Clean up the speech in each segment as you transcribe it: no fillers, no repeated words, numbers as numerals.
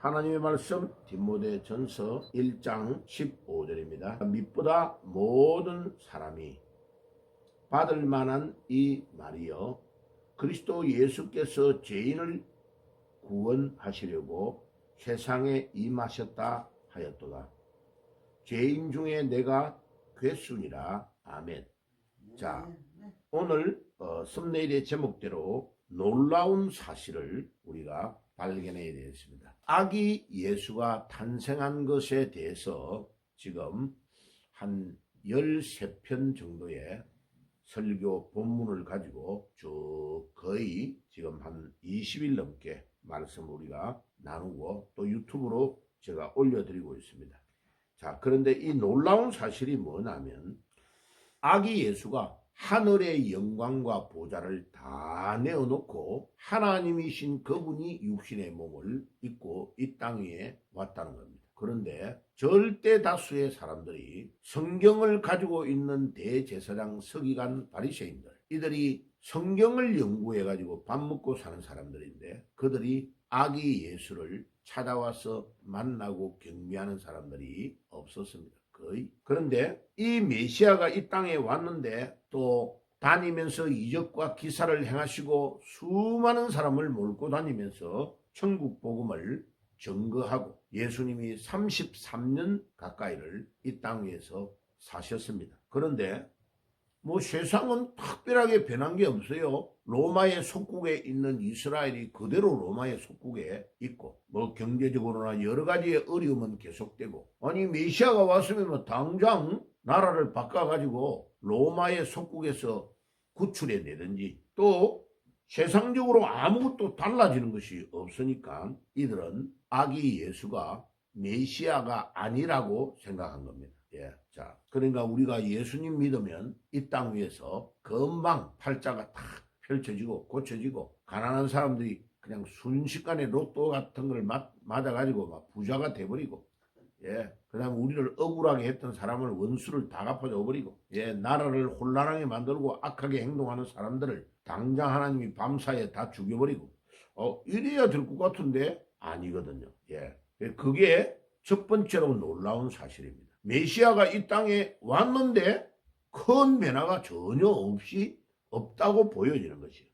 하나님의 말씀 디모데전서 1장 15절입니다. 믿보다 모든 사람이 받을 만한 이 말이여 그리스도 예수께서 죄인을 구원하시려고 세상에 임하셨다 하였도다. 죄인 중에 내가 괴순이라. 아멘. 자, 오늘 썸네일의 제목대로 놀라운 사실을 우리가 발견해야 되겠습니다. 아기 예수가 탄생한 것에 대해서 지금 한 13편 정도의 설교 본문을 가지고 쭉 거의 지금 한 20일 넘게 말씀을 우리가 나누고 또 유튜브로 제가 올려드리고 있습니다. 자, 그런데 이 놀라운 사실이 뭐냐면 아기 예수가 하늘의 영광과 보좌를 다 내어놓고 하나님이신 그분이 육신의 몸을 입고 이 땅 위에 왔다는 겁니다. 그런데 절대 다수의 사람들이 성경을 가지고 있는 대제사장 서기관 바리새인들, 이들이 성경을 연구해가지고 밥 먹고 사는 사람들인데 그들이 아기 예수를 찾아와서 만나고 경배하는 사람들이 없었습니다. 거의. 그런데 이 메시아가 이 땅에 왔는데 또 다니면서 이적과 기사를 행하시고 수많은 사람을 몰고 다니면서 천국 복음을 증거하고 예수님이 33년 가까이를 이 땅 위에서 사셨습니다. 그런데 뭐 세상은 특별하게 변한 게 없어요. 로마의 속국에 있는 이스라엘이 그대로 로마의 속국에 있고 뭐 경제적으로나 여러 가지의 어려움은 계속되고, 아니 메시아가 왔으면 뭐 당장 나라를 바꿔가지고 로마의 속국에서 구출해 내든지 또 세상적으로 아무것도 달라지는 것이 없으니까 이들은 아기 예수가 메시아가 아니라고 생각한 겁니다. 예. 자, 그러니까 우리가 예수님 믿으면 이 땅 위에서 금방 팔자가 탁 펼쳐지고 고쳐지고 가난한 사람들이 그냥 순식간에 로또 같은 걸 맞아가지고 막 부자가 돼버리고, 예, 그 다음에 우리를 억울하게 했던 사람을 원수를 다 갚아줘 버리고, 예, 나라를 혼란하게 만들고 악하게 행동하는 사람들을 당장 하나님이 밤사이에 다 죽여버리고, 이래야 될 것 같은데 아니거든요. 예, 그게 첫 번째로 놀라운 사실입니다. 메시아가 이 땅에 왔는데 큰 변화가 전혀 없다고 보여지는 것이에요.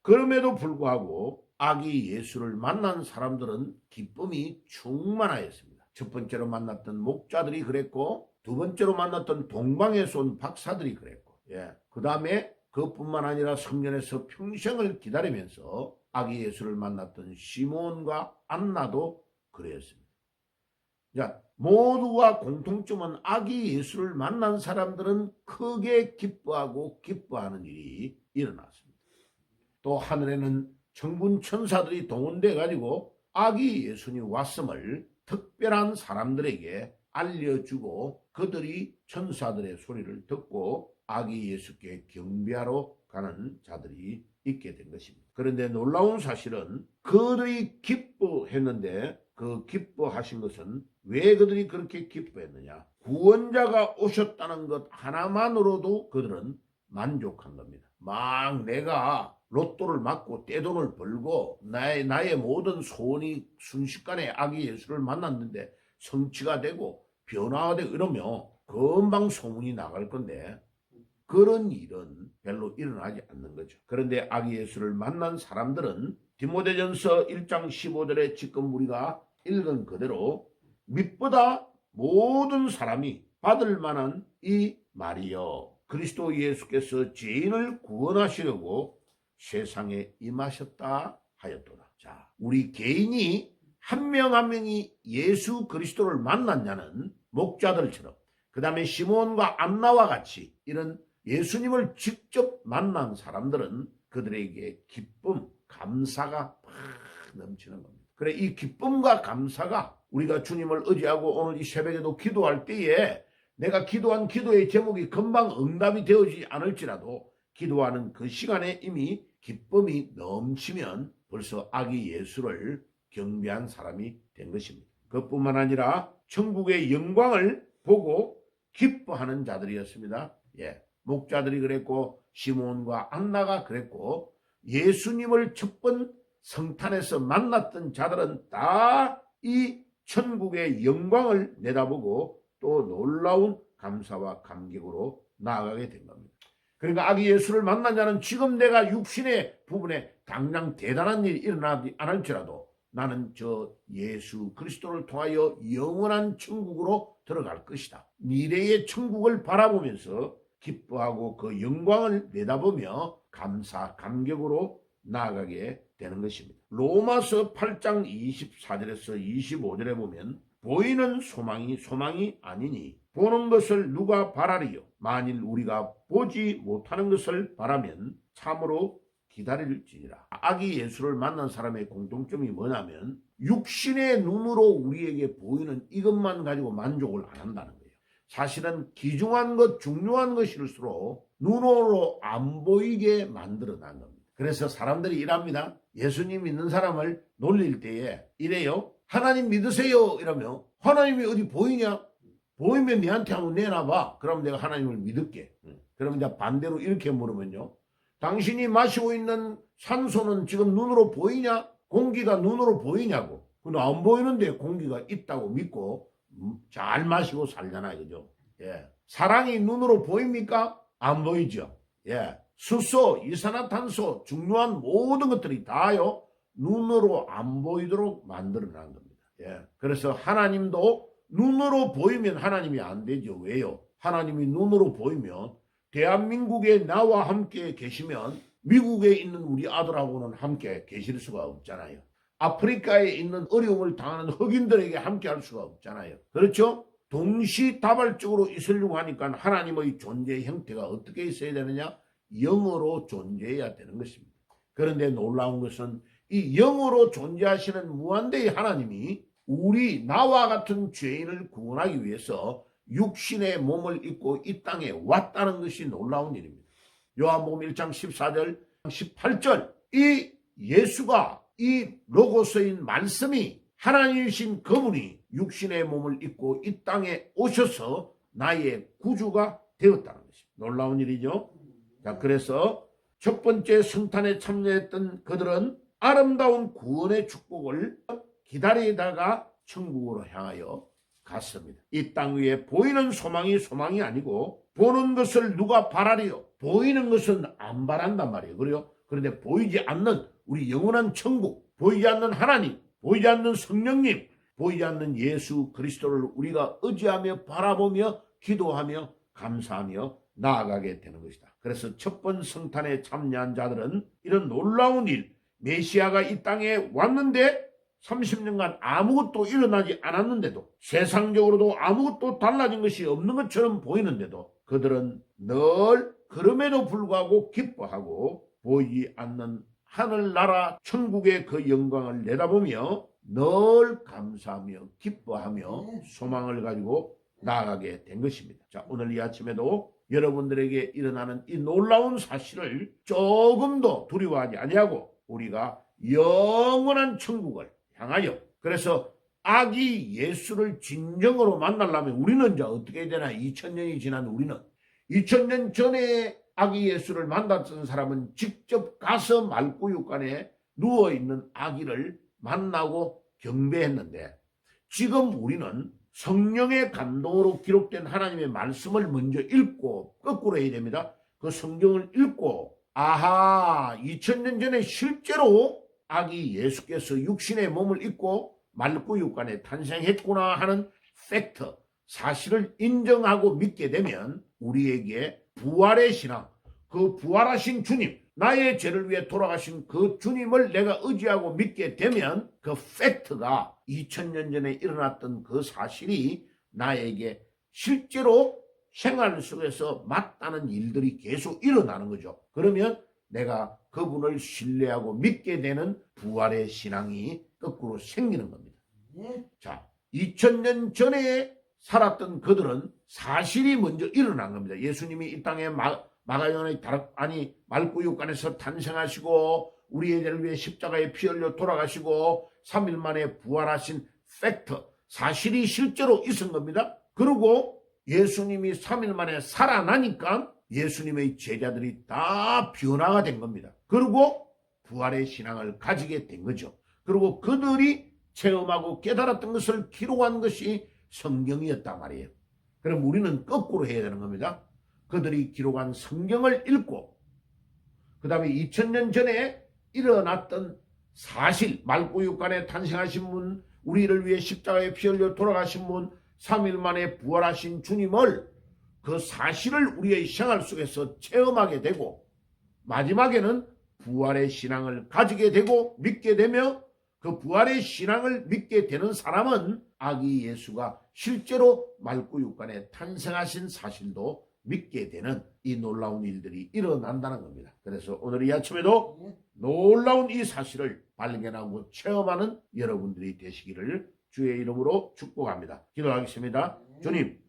그럼에도 불구하고 아기 예수를 만난 사람들은 기쁨이 충만하였습니다. 첫 번째로 만났던 목자들이 그랬고, 두 번째로 만났던 동방에서 온 박사들이 그랬고, 예, 그 다음에 그뿐만 아니라 성전에서 평생을 기다리면서 아기 예수를 만났던 시몬과 안나도 그랬습니다. 자, 모두가 공통점은 아기 예수를 만난 사람들은 크게 기뻐하는 일이 일어났습니다. 또 하늘에는 천군 천사들이 동원돼 가지고 아기 예수님 왔음을 특별한 사람들에게 알려주고 그들이 천사들의 소리를 듣고 아기 예수께 경배하러 가는 자들이 있게 된 것입니다. 그런데 놀라운 사실은 그들이 기뻐했는데 그 기뻐하신 것은 왜 그들이 그렇게 기뻐했느냐? 구원자가 오셨다는 것 하나만으로도 그들은 만족한 겁니다. 막 내가 로또를 맞고 떼돈을 벌고 나의 모든 소원이 순식간에 아기 예수를 만났는데 성취가 되고 변화가 되고 이러면 금방 소문이 나갈 건데 그런 일은 별로 일어나지 않는 거죠. 그런데 아기 예수를 만난 사람들은 디모데전서 1장 15절에 지금 우리가 읽은 그대로 믿보다 모든 사람이 받을 만한 이 말이여 그리스도 예수께서 죄인을 구원하시려고 세상에 임하셨다 하였도다. 자, 우리 개인이 한 명 한 명이 예수 그리스도를 만났냐는 목자들처럼, 그 다음에 시몬과 안나와 같이 이런 예수님을 직접 만난 사람들은 그들에게 기쁨, 감사가 팍 넘치는 겁니다. 그래, 이 기쁨과 감사가 우리가 주님을 의지하고 오늘 이 새벽에도 기도할 때에 내가 기도한 기도의 제목이 금방 응답이 되어지지 않을지라도 기도하는 그 시간에 이미 기쁨이 넘치면 벌써 아기 예수를 경배한 사람이 된 것입니다. 그뿐만 아니라 천국의 영광을 보고 기뻐하는 자들이었습니다. 예, 목자들이 그랬고 시몬과 안나가 그랬고 예수님을 첫 번 성탄에서 만났던 자들은 다 이 천국의 영광을 내다보고 또 놀라운 감사와 감격으로 나아가게 된 겁니다. 그러니까 아기 예수를 만난 자는 지금 내가 육신의 부분에 당장 대단한 일이 일어나지 않을지라도 나는 저 예수 그리스도를 통하여 영원한 천국으로 들어갈 것이다. 미래의 천국을 바라보면서 기뻐하고 그 영광을 내다보며 감사, 감격으로 나아가게 되는 것입니다. 로마서 8장 24절에서 25절에 보면 보이는 소망이 아니니 보는 것을 누가 바라리요? 만일 우리가 보지 못하는 것을 바라면 참으로 기다릴지니라. 아기 예수를 만난 사람의 공통점이 뭐냐면 육신의 눈으로 우리에게 보이는 이것만 가지고 만족을 안 한다는 거예요. 사실은 귀중한 것, 중요한 것일수록 눈으로 안 보이게 만들어낸 겁니다. 그래서 사람들이 이랍니다. 예수님 믿는 사람을 놀릴 때에 이래요. 하나님 믿으세요 이러면 하나님이 어디 보이냐? 보이면 내한테 한번 내놔봐. 그럼 내가 하나님을 믿을게. 그럼 이제 반대로 이렇게 물으면요. 당신이 마시고 있는 산소는 지금 눈으로 보이냐? 공기가 눈으로 보이냐고. 근데 안 보이는데 공기가 있다고 믿고 잘 마시고 살잖아요. 그죠? 예. 사랑이 눈으로 보입니까? 안 보이죠? 예. 수소, 이산화탄소, 중요한 모든 것들이 다요. 눈으로 안 보이도록 만들어 놓은 겁니다. 예. 그래서 하나님도 눈으로 보이면 하나님이 안 되죠. 왜요? 하나님이 눈으로 보이면 대한민국에 나와 함께 계시면 미국에 있는 우리 아들하고는 함께 계실 수가 없잖아요. 아프리카에 있는 어려움을 당하는 흑인들에게 함께 할 수가 없잖아요. 그렇죠? 동시다발적으로 있으려고 하니까 하나님의 존재 형태가 어떻게 있어야 되느냐? 영으로 존재해야 되는 것입니다. 그런데 놀라운 것은 이 영으로 존재하시는 무한대의 하나님이 우리 나와 같은 죄인을 구원하기 위해서 육신의 몸을 입고 이 땅에 왔다는 것이 놀라운 일입니다. 요한복음 1장 14절 18절 이 예수가 이 로고스인 말씀이 하나님이신 그분이 육신의 몸을 입고 이 땅에 오셔서 나의 구주가 되었다는 것입니다. 놀라운 일이죠. 자, 그래서 첫 번째 성탄에 참여했던 그들은 아름다운 구원의 축복을 기다리다가 천국으로 향하여 갔습니다. 이 땅 위에 보이는 소망이 아니고 보는 것을 누가 바라리요? 보이는 것은 안 바란단 말이에요. 그래요? 그런데 보이지 않는 우리 영원한 천국, 보이지 않는 하나님, 보이지 않는 성령님, 보이지 않는 예수 그리스도를 우리가 의지하며 바라보며 기도하며 감사하며 나아가게 되는 것이다. 그래서 첫 번 성탄에 참여한 자들은 이런 놀라운 일, 메시아가 이 땅에 왔는데 30년간 아무것도 일어나지 않았는데도 세상적으로도 아무것도 달라진 것이 없는 것처럼 보이는데도 그들은 늘 그럼에도 불구하고 기뻐하고 보이지 않는 하늘나라 천국의 그 영광을 내다보며 늘 감사하며 기뻐하며 소망을 가지고 나아가게 된 것입니다. 자, 오늘 이 아침에도 여러분들에게 일어나는 이 놀라운 사실을 조금도 두려워하지 아니하고 우리가 영원한 천국을 향하여 그래서 아기 예수를 진정으로 만나려면 우리는 이제 어떻게 해야 되나 2000년이 지난 우리는 2000년 전에 아기 예수를 만났던 사람은 직접 가서 말구육간에 누워있는 아기를 만나고 경배했는데 지금 우리는 성령의 감동으로 기록된 하나님의 말씀을 먼저 읽고 거꾸로 해야 됩니다. 그 성경을 읽고 아하 2000년 전에 실제로 아기 예수께서 육신의 몸을 입고 말구육간에 탄생했구나 하는 팩트 사실을 인정하고 믿게 되면 우리에게 부활의 신앙 그 부활하신 주님 나의 죄를 위해 돌아가신 그 주님을 내가 의지하고 믿게 되면 그 팩트가 2000년 전에 일어났던 그 사실이 나에게 실제로 생활 속에서 맞다는 일들이 계속 일어나는 거죠. 그러면 내가 그분을 신뢰하고 믿게 되는 부활의 신앙이 거꾸로 생기는 겁니다. 자, 2000년 전에 살았던 그들은 사실이 먼저 일어난 겁니다. 예수님이 이 땅에 마가연의 말구육간에서 탄생하시고 우리의 죄를 위해 십자가에 피 흘려 돌아가시고 3일 만에 부활하신 팩트 사실이 실제로 있은 겁니다. 그리고 예수님이 3일 만에 살아나니까 예수님의 제자들이 다 변화가 된 겁니다. 그리고 부활의 신앙을 가지게 된 거죠. 그리고 그들이 체험하고 깨달았던 것을 기록한 것이 성경이었단 말이에요. 그럼 우리는 거꾸로 해야 되는 겁니다. 그들이 기록한 성경을 읽고 그 다음에 2000년 전에 일어났던 사실, 말구육간에 탄생하신 분, 우리를 위해 십자가에 피 흘려 돌아가신 분, 3일 만에 부활하신 주님을, 그 사실을 우리의 생활 속에서 체험하게 되고 마지막에는 부활의 신앙을 가지게 되고 믿게 되며, 그 부활의 신앙을 믿게 되는 사람은 아기 예수가 실제로 말구육간에 탄생하신 사실도 믿게 되는 이 놀라운 일들이 일어난다는 겁니다. 그래서 오늘 이 아침에도 놀라운 이 사실을 발견하고 체험하는 여러분들이 되시기를 주의 이름으로 축복합니다. 기도하겠습니다. 주님,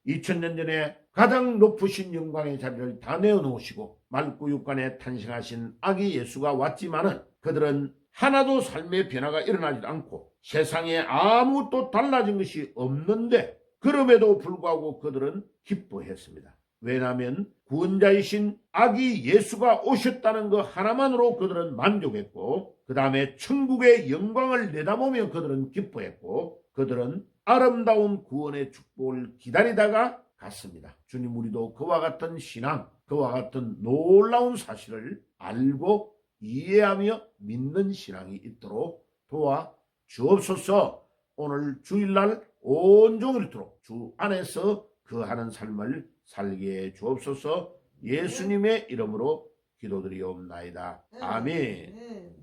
2000년 전에 가장 높으신 영광의 자리를 다 내어놓으시고 말구육간에 탄생하신 아기 예수가 왔지만은 그들은 하나도 삶의 변화가 일어나지도 않고 세상에 아무것도 달라진 것이 없는데, 그럼에도 불구하고 그들은 기뻐했습니다. 왜냐하면 구원자이신 아기 예수가 오셨다는 것 하나만으로 그들은 만족했고, 그 다음에 천국의 영광을 내다보며 그들은 기뻐했고, 그들은 아름다운 구원의 축복을 기다리다가 갔습니다. 주님, 우리도 그와 같은 신앙, 그와 같은 놀라운 사실을 알고 이해하며 믿는 신앙이 있도록 도와 주옵소서. 오늘 주일날 온종일 도록 주 안에서 거하는 삶을 살게 해 주옵소서. 예수님의 이름으로 기도드리옵나이다. 아멘.